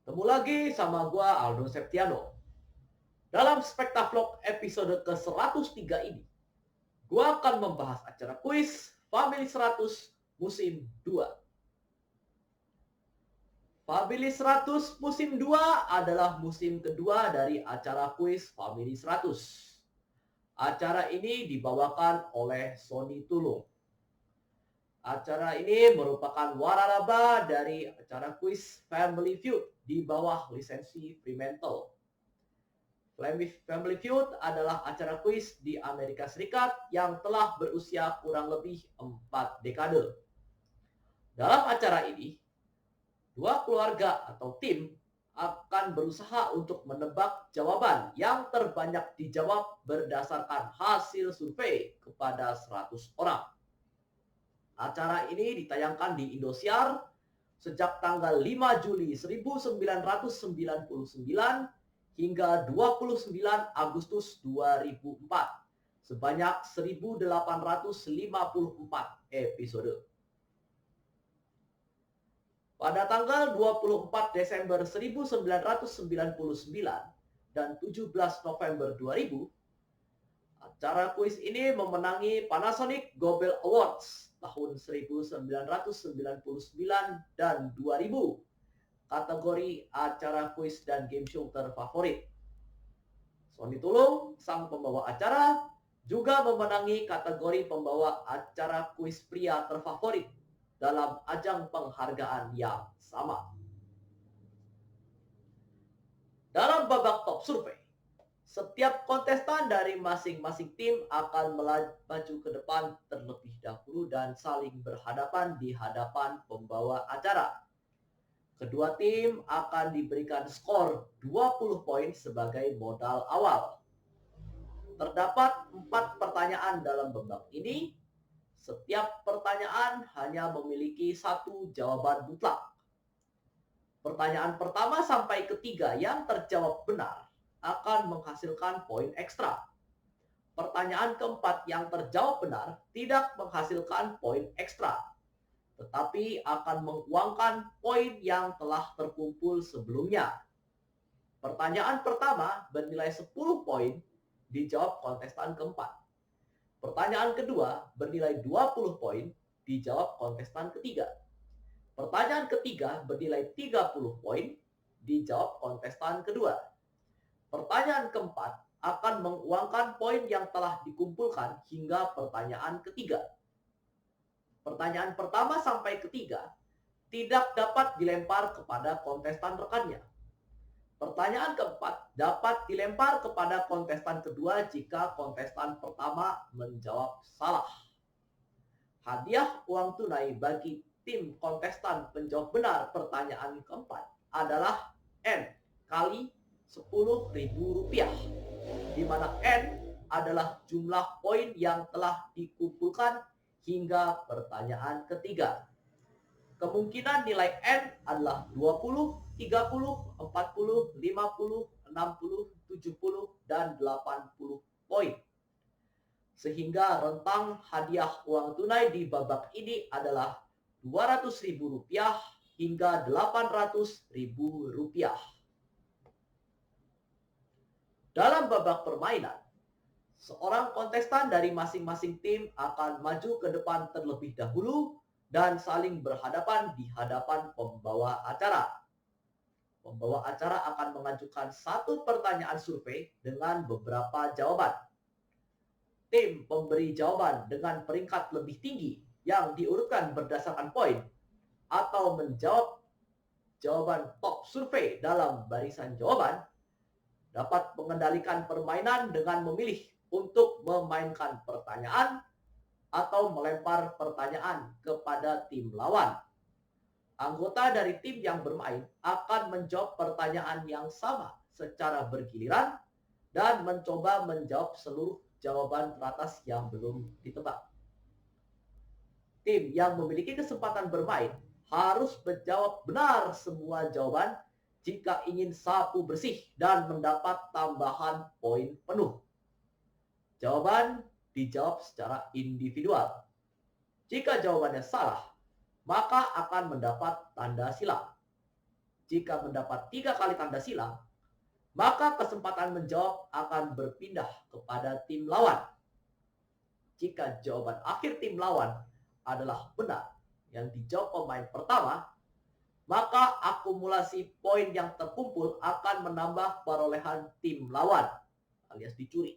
Ketemu lagi sama gua Aldo Septiano. Dalam Spektavlog episode ke-103 ini, gua akan membahas acara kuis Family 100 musim 2. Family 100 musim 2 adalah musim kedua dari acara kuis Family 100. Acara ini dibawakan oleh Sony Tulung. Acara ini merupakan waralaba dari acara kuis Family Feud di bawah lisensi Fremantle. Family Feud adalah acara kuis di Amerika Serikat yang telah berusia kurang lebih 4 dekade. Dalam acara ini, dua keluarga atau tim akan berusaha untuk menebak jawaban yang terbanyak dijawab berdasarkan hasil survei kepada 100 orang. Acara ini ditayangkan di Indosiar sejak tanggal 5 Juli 1999 hingga 29 Agustus 2004 sebanyak 1854 episode. Pada tanggal 24 Desember 1999 dan 17 November 2000, acara kuis ini memenangi Panasonic Gobel Awards tahun 1999 dan 2000 kategori acara kuis dan game show terfavorit. Sony Tulung, sang pembawa acara, juga memenangi kategori pembawa acara kuis pria terfavorit dalam ajang penghargaan yang sama. Dalam babak top survei, setiap kontestan dari masing-masing tim akan maju ke depan terlebih dahulu dan saling berhadapan di hadapan pembawa acara. Kedua tim akan diberikan skor 20 poin sebagai modal awal. Terdapat 4 pertanyaan dalam babak ini. Setiap pertanyaan hanya memiliki satu jawaban mutlak. Pertanyaan pertama sampai ketiga yang terjawab benar akan menghasilkan poin ekstra. Pertanyaan keempat yang terjawab benar tidak menghasilkan poin ekstra, tetapi akan menguangkan poin yang telah terkumpul sebelumnya. Pertanyaan pertama bernilai 10 poin dijawab kontestan keempat. Pertanyaan kedua bernilai 20 poin dijawab kontestan ketiga. Pertanyaan ketiga bernilai 30 poin dijawab kontestan kedua. Pertanyaan keempat akan menguangkan poin yang telah dikumpulkan hingga pertanyaan ketiga. Pertanyaan pertama sampai ketiga tidak dapat dilempar kepada kontestan rekannya. Pertanyaan keempat dapat dilempar kepada kontestan kedua jika kontestan pertama menjawab salah. Hadiah uang tunai bagi tim kontestan penjawab benar pertanyaan keempat adalah N kali Rp10.000, di mana N adalah jumlah poin yang telah dikumpulkan hingga pertanyaan ketiga. Kemungkinan nilai N adalah 20, 30, 40, 50, 60, 70, dan 80 poin. Sehingga rentang hadiah uang tunai di babak ini adalah Rp200.000 hingga Rp800.000. Dalam babak permainan, seorang kontestan dari masing-masing tim akan maju ke depan terlebih dahulu dan saling berhadapan di hadapan pembawa acara. Pembawa acara akan mengajukan satu pertanyaan survei dengan beberapa jawaban. Tim pemberi jawaban dengan peringkat lebih tinggi yang diurutkan berdasarkan poin atau menjawab jawaban top survei dalam barisan jawaban dapat mengendalikan permainan dengan memilih untuk memainkan pertanyaan atau melempar pertanyaan kepada tim lawan. Anggota dari tim yang bermain akan menjawab pertanyaan yang sama secara bergiliran dan mencoba menjawab seluruh jawaban teratas yang belum ditebak. Tim yang memiliki kesempatan bermain harus menjawab benar semua jawaban jika ingin sapu bersih dan mendapat tambahan poin penuh. Jawaban dijawab secara individual. Jika jawabannya salah, maka akan mendapat tanda silang. Jika mendapat 3 kali tanda silang, maka kesempatan menjawab akan berpindah kepada tim lawan. Jika jawaban akhir tim lawan adalah benar yang dijawab pemain pertama, maka akumulasi poin yang terkumpul akan menambah perolehan tim lawan alias dicuri.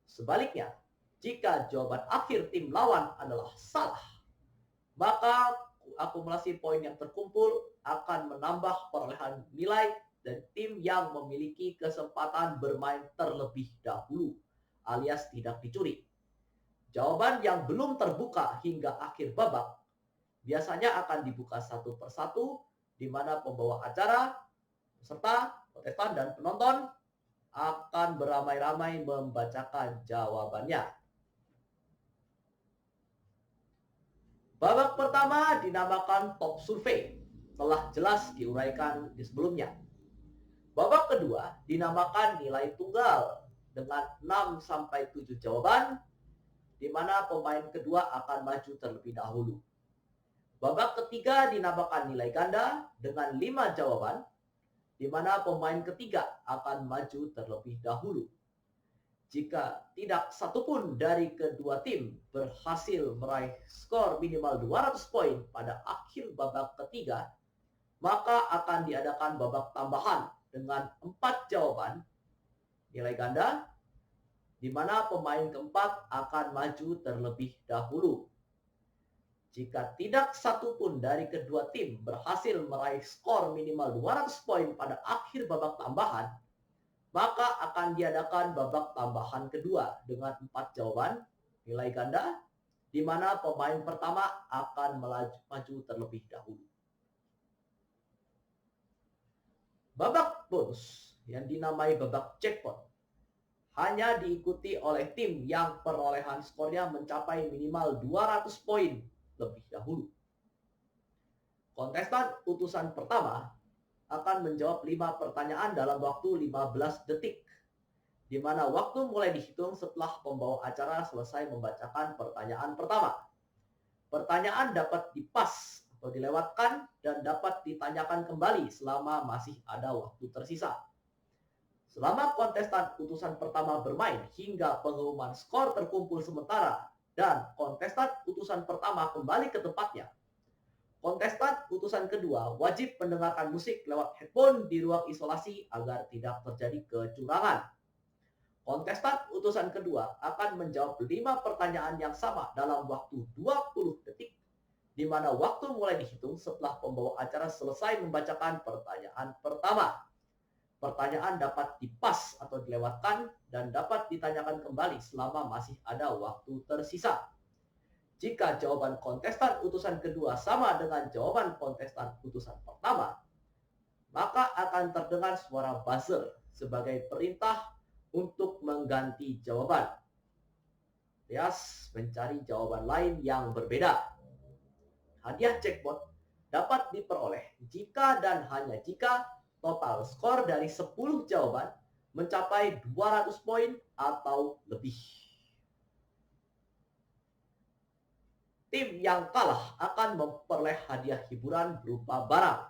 Sebaliknya, jika jawaban akhir tim lawan adalah salah, maka akumulasi poin yang terkumpul akan menambah perolehan nilai dan tim yang memiliki kesempatan bermain terlebih dahulu alias tidak dicuri. Jawaban yang belum terbuka hingga akhir babak biasanya akan dibuka satu persatu, di mana pembawa acara, peserta, kontestan, dan penonton akan beramai-ramai membacakan jawabannya. Babak pertama dinamakan top survei, telah jelas diuraikan di sebelumnya. Babak kedua dinamakan nilai tunggal dengan 6-7 jawaban, di mana pemain kedua akan maju terlebih dahulu. Babak ketiga dinamakan nilai ganda dengan 5 jawaban, di mana pemain ketiga akan maju terlebih dahulu. Jika tidak satupun dari kedua tim berhasil meraih skor minimal 200 poin pada akhir babak ketiga, maka akan diadakan babak tambahan dengan 4 jawaban nilai ganda, di mana pemain keempat akan maju terlebih dahulu. Jika tidak satupun dari kedua tim berhasil meraih skor minimal 200 poin pada akhir babak tambahan, maka akan diadakan babak tambahan kedua dengan 4 jawaban nilai ganda, di mana pemain pertama akan maju terlebih dahulu. Babak bonus yang dinamai babak jackpot hanya diikuti oleh tim yang perolehan skornya mencapai minimal 200 poin lebih dahulu. Kontestan utusan pertama akan menjawab 5 pertanyaan dalam waktu 15 detik, di mana waktu mulai dihitung setelah pembawa acara selesai membacakan pertanyaan pertama. Pertanyaan dapat dipas atau dilewatkan dan dapat ditanyakan kembali selama masih ada waktu tersisa. Selama kontestan utusan pertama bermain hingga pengumuman skor terkumpul sementara dan kontestan utusan pertama kembali ke tempatnya, kontestan utusan kedua wajib mendengarkan musik lewat headphone di ruang isolasi agar tidak terjadi kecurangan. Kontestan utusan kedua akan menjawab 5 pertanyaan yang sama dalam waktu 20 detik, di mana waktu mulai dihitung setelah pembawa acara selesai membacakan pertanyaan pertama. Pertanyaan dapat dipas atau dilewatkan dan dapat ditanyakan kembali selama masih ada waktu tersisa. Jika jawaban kontestan utusan kedua sama dengan jawaban kontestan utusan pertama, maka akan terdengar suara buzzer sebagai perintah untuk mengganti jawaban. Alias mencari jawaban lain yang berbeda. Hadiah jackpot dapat diperoleh jika dan hanya jika total skor dari 10 jawaban mencapai 200 poin atau lebih. Tim yang kalah akan memperoleh hadiah hiburan berupa barang.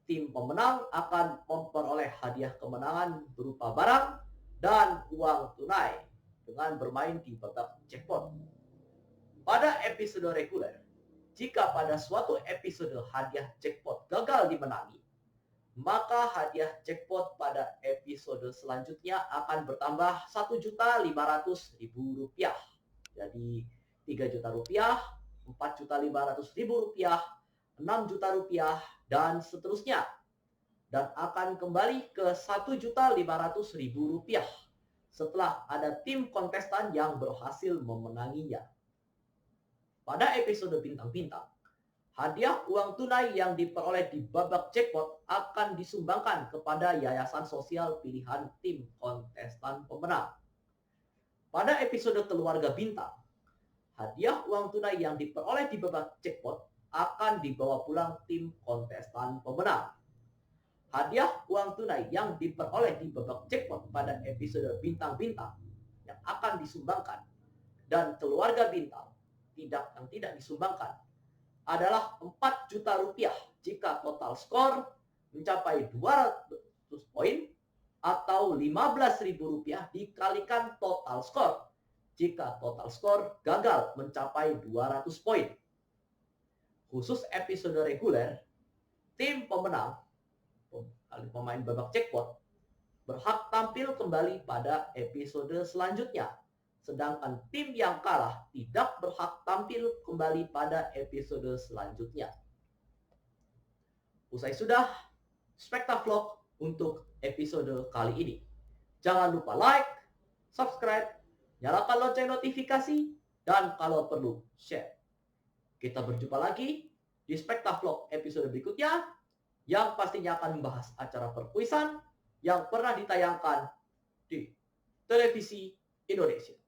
Tim pemenang akan memperoleh hadiah kemenangan berupa barang dan uang tunai dengan bermain di babak jackpot. Pada episode reguler, jika pada suatu episode hadiah jackpot gagal dimenangi, maka hadiah jackpot pada episode selanjutnya akan bertambah Rp1.500.000. Jadi Rp3 juta, Rp4.500.000, Rp6 juta, dan seterusnya. Dan akan kembali ke Rp1.500.000 setelah ada tim kontestan yang berhasil memenanginya. Pada episode bintang-bintang, hadiah uang tunai yang diperoleh di babak jackpot akan disumbangkan kepada yayasan sosial pilihan tim kontestan pemenang. Pada episode keluarga bintang, hadiah uang tunai yang diperoleh di babak jackpot akan dibawa pulang tim kontestan pemenang. Hadiah uang tunai yang diperoleh di babak jackpot pada episode bintang-bintang yang akan disumbangkan dan keluarga bintang yang tidak disumbangkan adalah Rp4 juta jika total skor mencapai 200 poin atau Rp15.000 dikalikan total skor jika total skor gagal mencapai 200 poin. Khusus episode reguler, tim pemenang, pemain babak jackpot, berhak tampil kembali pada episode selanjutnya. Sedangkan tim yang kalah tidak berhak tampil kembali pada episode selanjutnya. Usai sudah Spektavlog untuk episode kali ini. Jangan lupa like, subscribe, nyalakan lonceng notifikasi, dan kalau perlu share. Kita berjumpa lagi di Spektavlog episode berikutnya yang pastinya akan membahas acara perkuisan yang pernah ditayangkan di televisi Indonesia.